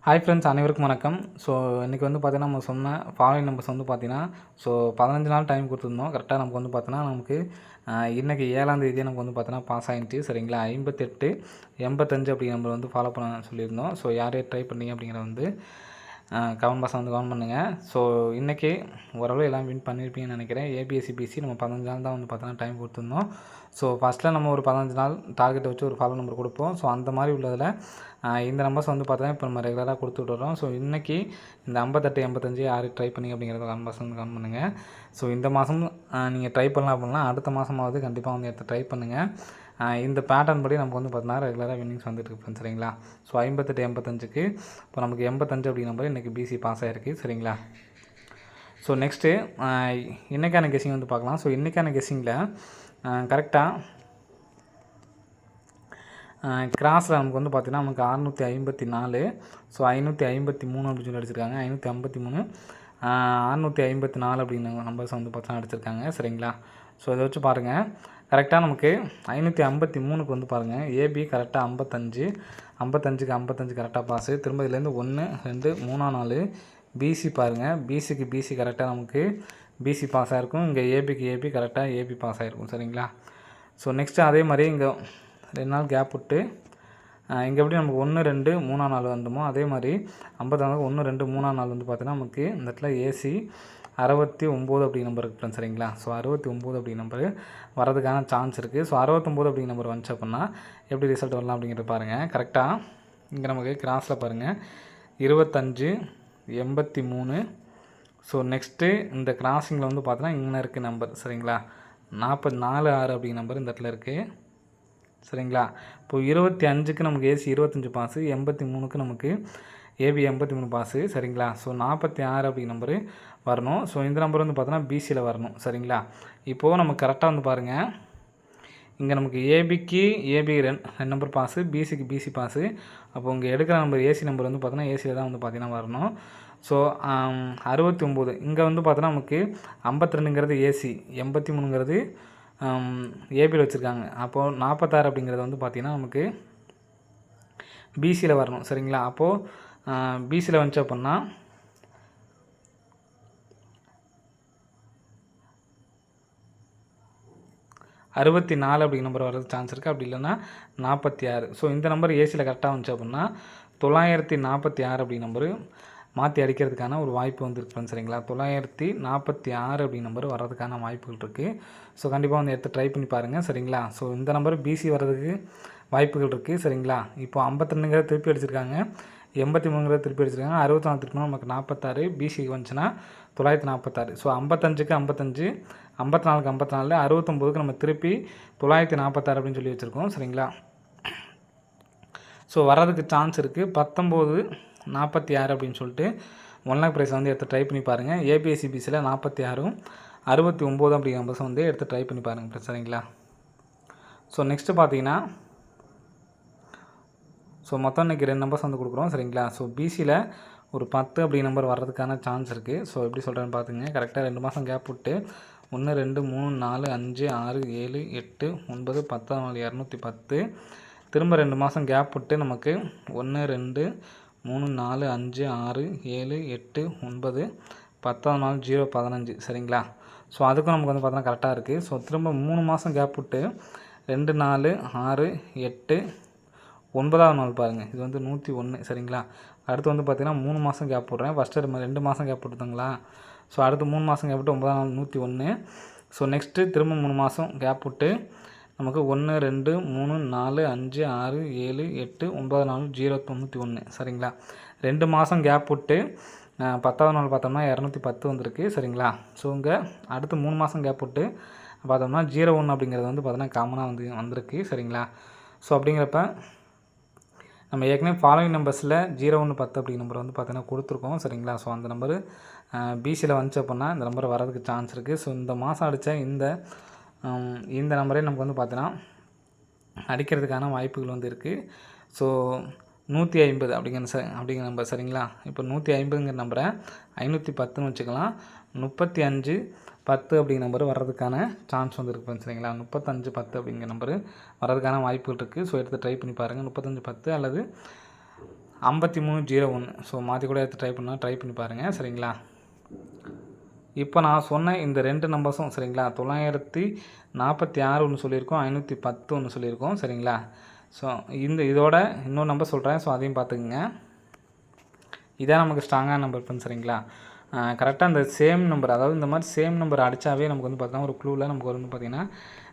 Hi friends, அனைவருக்கும் வணக்கம். So இன்றைக்கி வந்து பார்த்தீங்கன்னா நம்ம சொன்ன ஃபாலோயிங் நம்பர்ஸ் வந்து பார்த்தீங்கன்னா 15 நாள் டைம் கொடுத்துருந்தோம். கரெக்டாக நமக்கு வந்து பார்த்தீங்கன்னா நமக்கு இன்றைக்கி 7ஆம் தேதியே நமக்கு வந்து பார்த்தீங்கன்னா பாஸ் ஆகிடுச்சு. சரிங்களா, 58 85 அப்படி நம்பர் வந்து ஃபாலோ பண்ண சொல்லியிருந்தோம். ஸோ யார் யார் ட்ரை பண்ணீங்க அப்படிங்கிறத வந்து கமெண்ட் பாக்ஸில் வந்து கமெண்ட் பண்ணுங்கள். ஸோ இன்றைக்கி ஓரளவு எல்லாம் வின் பண்ணியிருப்பீங்கன்னு நினைக்கிறேன். ஏபிஎஸ்சிபிசி நம்ம 15 நாள் தான் வந்து பார்த்தோன்னா டைம் கொடுத்துருந்தோம். ஸோ ஃபஸ்ட்டில் நம்ம ஒரு 15 நாள் டார்கெட்டை வச்சு ஒரு ஃபாலோ நம்பர் கொடுப்போம். ஸோ அந்த மாதிரி உள்ளதில் இந்த நம்பர்ஸ் வந்து பார்த்தோன்னா இப்போ நம்ம ரெகுலராக கொடுத்துட்றோம். ஸோ இன்றைக்கி இந்த 58 85 யார் ட்ரை பண்ணி அப்படிங்கிறத கமெண்ட் பாக்ஸ் வந்து கமெண்ட் பண்ணுங்கள். ஸோ இந்த மாதம் நீங்கள் ட்ரை பண்ணலாம் அப்படின்னா அடுத்த மாதமாவது கண்டிப்பாக வந்து எடுத்து ட்ரை பண்ணுங்கள். இந்த பேட்டர்ன் படி நமக்கு வந்து பார்த்தீங்கன்னா ரெகுலராக வின்னிங்ஸ் வந்துட்டு ஃப்ரெண்ட்ஸ். சரிங்களா, ஸோ 58 85க்கு இப்போ நமக்கு 85 அப்படி நம்பர் இன்றைக்கி பிசி பாஸ் ஆகிருக்கு. சரிங்களா, ஸோ நெக்ஸ்ட்டு இன்றைக்கான கெஸ்ஸிங் வந்து பார்க்கலாம். ஸோ இன்றைக்கான கெஸ்ஸிங்கில் கரெக்டாக கிராஸில் நமக்கு வந்து பார்த்திங்கன்னா நமக்கு 654 ஸோ 553 அப்படின்னு சொல்லி அடிச்சிருக்காங்க. 553 654 அப்படின்னு நம்பர்ஸ் வந்து பார்த்தா அடிச்சிருக்காங்க. சரிங்களா, ஸோ இதை வச்சு பாருங்கள். கரெக்டாக நமக்கு 553க்கு வந்து பாருங்கள் ஏபி கரெக்டாக 55 55க்கு 55 கரெக்டாக பாஸு. திரும்ப இதுலேருந்து 1 2 3 4 பிசி பாருங்கள். பிசிக்கு பிசி கரெக்டாக நமக்கு பிசி பாஸ் ஆகிருக்கும். இங்கே ஏபிக்கு ஏபி கரெக்டாக ஏபி பாஸ் ஆகிருக்கும். சரிங்களா, ஸோ நெக்ஸ்ட்டு அதே மாதிரி இங்கே 2 நாள் கேப் விட்டு இங்கே எப்படி நமக்கு 1 2 3 4 வந்தோமோ அதே மாதிரி 54 1 2 3 4 வந்து பார்த்தீங்கன்னா நமக்கு இந்த இடத்துல ஏசி 69 அப்படி நம்பர் இருக்குது ஃப்ரெண்ட்ஸ். சரிங்களா, ஸோ 69 அப்படி நம்பர் வரதுக்கான சான்ஸ் இருக்குது. ஸோ 69 அப்படி நம்பர் வந்துச்சு அப்படின்னா எப்படி ரிசல்ட் வரலாம் அப்படிங்கிறது பாருங்கள். கரெக்டாக இங்கே நமக்கு கிராஸில் பாருங்கள் 25 83. ஸோ நெக்ஸ்ட்டு இந்த கிராஸிங்கில் வந்து பார்த்தீங்கன்னா இங்கே இருக்குது நம்பர். சரிங்களா, 44 6 அப்படி நம்பர் இந்த இடத்துல இருக்குது. சரிங்களா, இப்போ 25க்கு நமக்கு ஏசி 25 பாஸு, 83க்கு நமக்கு ஏபி 83 பாஸு. சரிங்களா, ஸோ 46 அப்படி நம்பரு வரணும். ஸோ இந்த நம்பர் வந்து பார்த்தோன்னா பிசியில் வரணும். சரிங்களா, இப்போது நமக்கு கரெக்டாக வந்து பாருங்கள் இங்கே நமக்கு ஏபிக்கு ஏபி 2 நம்பர் பாஸு, பிசிக்கு பிசி பாஸு. அப்போ இங்கே எடுக்கிற நம்பர் ஏசி நம்பர் வந்து பார்த்தோன்னா ஏசியில் தான் வந்து பார்த்திங்கன்னா வரணும். ஸோ 69 இங்கே வந்து பார்த்தோன்னா நமக்கு 52ங்கிறது ஏசி, 83ங்கிறது ஏபியில் வச்சுருக்காங்க. அப்போது 46 அப்படிங்கிறது வந்து பார்த்திங்கன்னா நமக்கு பிசியில் வரணும். சரிங்களா, அப்போது பிசியில் வந்துச்சு அப்படின்னா 64 அப்படிங்கிற நம்பர் வரது சான்ஸ் இருக்குது. அப்படி இல்லைன்னா 46. ஸோ இந்த நம்பர் ஏசியில் கரெக்டாக வந்துச்சு அப்படின்னா 946 அப்படி நம்பரு மாற்றி அடிக்கிறதுக்கான ஒரு வாய்ப்பு வந்துருக்கு ஃப்ரெண்ட்ஸ். சரிங்களா, 946 அப்படி நம்பர் வர்றதுக்கான வாய்ப்புகள் இருக்குது. ஸோ கண்டிப்பாக வந்து எடுத்து ட்ரை பண்ணி பாருங்கள். சரிங்களா, ஸோ இந்த நம்பர் பிசி வர்றதுக்கு வாய்ப்புகள் இருக்குது. சரிங்களா, இப்போ 52ங்கிறத திருப்பி அடிச்சிருக்காங்க, 83ங்கிறத திருப்பி அடிச்சிருக்காங்க, 64 திருப்பினா நமக்கு 46, பிசிக்கு வந்துச்சுன்னா 946. ஸோ 55க்கு 55, 54க்கு 54, 69க்கு நம்ம திருப்பி 946 அப்படின்னு சொல்லி வச்சுருக்கோம். சரிங்களா, ஸோ வர்றதுக்கு சான்ஸ் இருக்குது. 19 46 அப்படின்னு சொல்லிட்டு 1 லேக் ப்ரைஸ் வந்து எடுத்து ட்ரை பண்ணி பாருங்கள். ஏபிஎஸ்சிபிசியில் 46 69 அப்படிங்கிற நம்பர்ஸ் வந்து எடுத்து ட்ரை பண்ணி பாருங்கள். சரிங்களா, ஸோ நெக்ஸ்ட்டு பார்த்தீங்கன்னா ஸோ மொத்தம் இன்றைக்கி 2 நம்பர்ஸ் வந்து கொடுக்குறோம். சரிங்களா, ஸோ பிசியில் ஒரு 10 அப்படி நம்பர் வர்றதுக்கான சான்ஸ் இருக்குது. ஸோ எப்படி சொல்கிறேன்னு பார்த்துங்க. கரெக்டாக 2 மாதம் கேப் விட்டு 1 2 3 4 5 6 7 8 9 14 210. திரும்ப 2 மாதம் கேப் விட்டு நமக்கு 1 2 3 4 5 6 7 8 9 14 0 15. சரிங்களா, ஸோ அதுக்கும் நமக்கு வந்து பார்த்தோன்னா கரெக்டாக இருக்குது. ஸோ திரும்ப 3 மாதம் கேப் விட்டு 2 4 6 8 9வது நாள் பாருங்கள், இது வந்து 101. சரிங்களா, அடுத்து வந்து பார்த்திங்கன்னா 3 மாதம் கேப் போடுறேன். ஃபஸ்ட்டு 2 மாதம் கேப் போட்டுருந்தாங்களா, ஸோ அடுத்து 3 மாதம் கேப் விட்டு 9வது நாள் 101. ஸோ நெக்ஸ்ட்டு திரும்ப 3 மாதம் கேப் விட்டு நமக்கு 1 2 3 4 5 6 7 8 9 நாள் 0 91. சரிங்களா, 2 மாதம் கேப் விட்டு 10வது நாள் பார்த்தோம்னா 210 வந்திருக்கு. சரிங்களா, ஸோ இங்கே அடுத்து 3 மாதம் கேப் விட்டு பார்த்தோம்னா 01 அப்படிங்கிறது வந்து பார்த்தோன்னா காமனாக வந்திருக்கு. சரிங்களா, ஸோ அப்படிங்கிறப்ப நம்ம ஏற்கனவே ஃபாலோயிங் நம்பர்ஸில் 01 10 அப்படிங்கிற நம்பர் வந்து பார்த்தீங்கன்னா கொடுத்துருக்கோம். சரிங்களா, ஸோ அந்த நம்பரு பிசியில் வந்துச்சு அப்படின்னா இந்த நம்பர் வரதுக்கு சான்ஸ் இருக்குது. ஸோ இந்த மாதம் அடித்த இந்த நம்பரே நமக்கு வந்து பார்த்தீங்கன்னா அடிக்கிறதுக்கான வாய்ப்புகள் வந்து இருக்குது. ஸோ 150 அப்படிங்கிற நம்பர். சரிங்களா, இப்போ 150ங்கிற நம்பரை 510ன்னு வச்சுக்கலாம். 35 10 அப்படிங்கிற நம்பர் வர்றதுக்கான சான்ஸ் வந்து இருக்குது. சரிங்களா, 35 10 அப்படிங்கிற நம்பர் வர்றதுக்கான வாய்ப்புகள் இருக்குது. ஸோ எடுத்து ட்ரை பண்ணி பாருங்கள். 35 10 அல்லது 5301. ஸோ மாற்றி கூட எடுத்து ட்ரை பண்ணி பாருங்கள். சரிங்களா? இப்போ நான் சொன்ன இந்த 2 நம்பர்ஸும் சரிங்களா, 946 ஒன்று சொல்லியிருக்கோம், 510 ஒன்று சொல்லியிருக்கோம். சரிங்களா? ஸோ இதோட இன்னொரு நம்பர் சொல்கிறேன். ஸோ அதையும் பார்த்துக்குங்க. இதான் நமக்கு ஸ்ட்ராங்கான நம்பர் ஃப்ரெண்ட்ஸ். சரிங்களா? கரெக்டாக அந்த சேம் நம்பர், அதாவது இந்த மாதிரி சேம் நம்பர் அடித்தாவே நமக்கு வந்து பார்த்தீங்கன்னா ஒரு க்ளூவில் நமக்கு வந்து பார்த்திங்கன்னா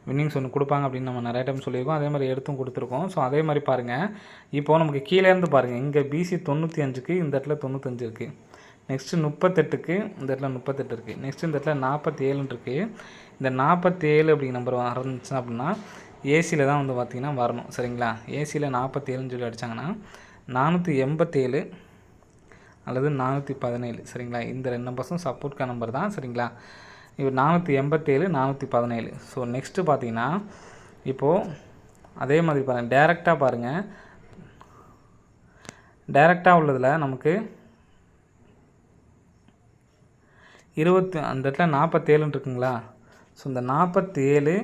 வின்னிங்ஸ் ஒன்று கொடுப்பாங்க அப்படின்னு நம்ம நிறைய டைம் சொல்லியிருக்கோம். அதே மாதிரி எடுத்தும் கொடுத்துருக்கோம். ஸோ அதே மாதிரி பாருங்கள், இப்போது நமக்கு கீழேருந்து பாருங்கள், இங்கே BC 95க்கு இந்த இடத்துல 95 இருக்குது. நெக்ஸ்ட்டு 38க்கு இந்த இடத்துல 38 இருக்குது. நெக்ஸ்ட்டு இந்த இடத்துல 47 இருக்குது. இந்த 47 அப்படிங்கிற நம்பர் வந்துச்சுன்னா அப்படின்னா ஏசியில் தான் வந்து பார்த்திங்கன்னா வரணும். சரிங்களா? ஏசியில் 47ன்னு சொல்லி அடித்தாங்கன்னா 487 அல்லது 417. சரிங்களா? இந்த 2 நம்பர்ஸும் சப்போர்ட்கான நம்பர் தான். சரிங்களா? இப்போ 487 417. ஸோ நெக்ஸ்ட்டு பார்த்தீங்கன்னா இப்போது அதே மாதிரி பாருங்கள், டேரெக்டாக பாருங்கள், டேரெக்டாக உள்ளதில் நமக்கு அந்த இடத்துல 47 இருக்குங்களா? ஸோ இந்த 47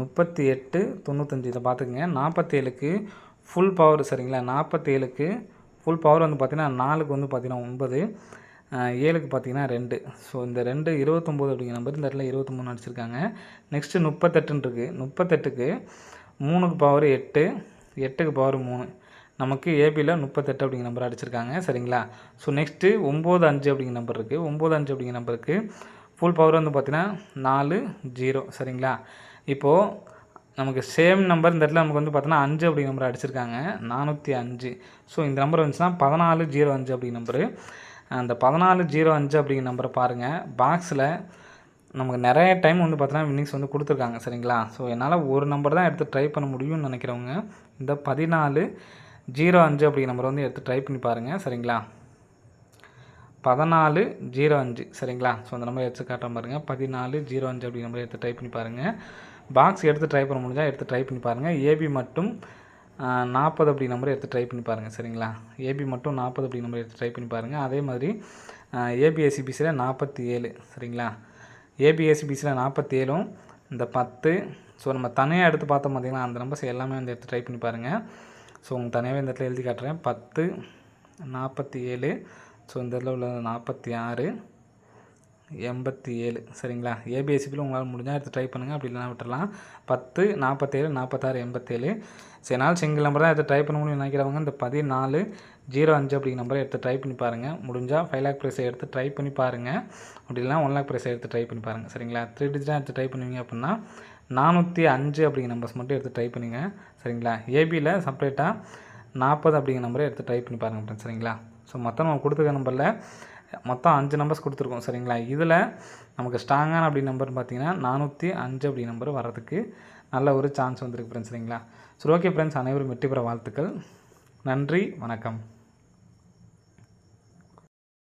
38 95 இதை பார்த்துக்குங்க. 47க்கு ஃபுல் பவர். சரிங்களா? 47க்கு ஃபுல் பவர் வந்து பார்த்திங்கன்னா 4க்கு வந்து பார்த்திங்கன்னா 9, 7க்கு பார்த்திங்கன்னா 2. ஸோ இந்த 2 29 அப்படிங்கிற நம்பர் இந்த இடத்துல 23 அடிச்சிருக்காங்க. நெக்ஸ்ட்டு 38 இருக்குது. 38க்கு 3க்கு பவர் 8, 8க்கு பவர் 3. நமக்கு ஏபியில் 38 அப்படிங்கிற நம்பர் அடிச்சிருக்காங்க. சரிங்களா? ஸோ நெக்ஸ்ட்டு 95 அப்படிங்கிற நம்பர் இருக்குது. 95 அப்படிங்கிற நம்பருக்கு ஃபுல் பவர் வந்து பார்த்திங்கன்னா 4 0. சரிங்களா? இப்போது நமக்கு சேம் நம்பர் இந்த இடத்துல நமக்கு வந்து பார்த்தோன்னா 5 அப்படிங்கிற நம்பர் அடிச்சிருக்காங்க, 405. ஸோ இந்த நம்பர் வந்துச்சுன்னா 1405 அப்படிங்கிற நம்பரு. அந்த 1405 அப்படிங்கிற நம்பரை பாருங்கள், பாக்ஸில் நமக்கு நிறைய டைம் வந்து பார்த்தோன்னா வின்னிங்ஸ் வந்து கொடுத்துருக்காங்க. சரிங்களா? ஸோ என்னால் ஒரு நம்பர் தான் எடுத்து ட்ரை பண்ண முடியும்னு நினைக்கிறவங்க இந்த 1405 அப்படிங்கிற நம்பரை வந்து எடுத்து ட்ரை பண்ணி பாருங்கள். சரிங்களா? 1405. சரிங்களா? ஸோ அந்த நம்பர் எடுத்து காட்டுற பாருங்கள், 1405 அப்படிங்கிற நம்பரை எடுத்து ட்ரை பண்ணி பாருங்கள். பாக்ஸ் எடுத்து ட்ரை பண்ண முடிஞ்சால் எடுத்து ட்ரை பண்ணி பாருங்கள். ஏபி மட்டும் 40 அப்படி நம்பரை எடுத்து ட்ரை பண்ணி பாருங்கள். சரிங்களா? ஏபி மட்டும் 40 அப்படி நம்பரை எடுத்து ட்ரை பண்ணி பாருங்கள். அதே மாதிரி ஏபிஎஸ்சிபிசியில் 47. சரிங்களா? ஏபிஎஸ்சிபிசியில் 47ம் இந்த 10. ஸோ நம்ம தனியாக எடுத்து பார்த்தோம் பார்த்திங்கன்னா அந்த நம்பர்ஸ் எல்லாமே வந்து எடுத்து ட்ரை பண்ணி பாருங்கள். ஸோ உங்களுக்கு தனியாகவே இந்த இடத்துல எழுதி காட்டுறேன். 10 47. ஸோ இந்த இடத்துல உள்ள 46 87. சரிங்களா? ஏபிஎஸ்சிபியில் உங்களால் முடிஞ்சால் எடுத்து ட்ரை பண்ணுங்கள், அப்படி இல்லைனா விட்டுடலாம். 10 47 46 87. ஸோ என்னால் சிங்கிள் நம்பர் தான் எடுத்து ட்ரை பண்ண முடியும்னு நினைக்கிறவங்க இந்த 1405 அப்படிங்கிற நம்பரை எடுத்து ட்ரை பண்ணி பாருங்கள். முடிஞ்சால் 5 லேக் ப்ரைஸை எடுத்து ட்ரை பண்ணி பாருங்கள், அப்படி இல்லைனா 1 லேக் ப்ரைஸை எடுத்து ட்ரை பண்ணி பாருங்கள். சரிங்களா? 3 டிஜிட்டாக எடுத்து ட்ரை பண்ணுவீங்க அப்படின்னா 405 அப்படிங்கிற நம்பர்ஸ் மட்டும் எடுத்து ட்ரை பண்ணுங்க. சரிங்களா? ஏபியில் செப்பரேட்டாக 40 அப்படிங்கிற நம்பரை எடுத்து ட்ரை பண்ணி பாருங்கள் ஃப்ரெண்ட்ஸ். சரிங்களா? ஸோ மொத்தம் நம்ம கொடுத்துருக்க நம்பரில் மொத்தம் 5 நம்பர்ஸ் கொடுத்துருக்கோம். சரிங்களா? இதில் நமக்கு ஸ்ட்ராங்கான அப்படி நம்பர்னு பார்த்தீங்கன்னா 405 அப்படி நம்பர் வர்றதுக்கு நல்ல ஒரு சான்ஸ் வந்துருக்கு ஃப்ரெண்ட்ஸ். சரிங்களா? சரி, ஓகே ஃப்ரெண்ட்ஸ், அனைவரும் வெற்றி பெற வாழ்த்துக்கள். நன்றி, வணக்கம்.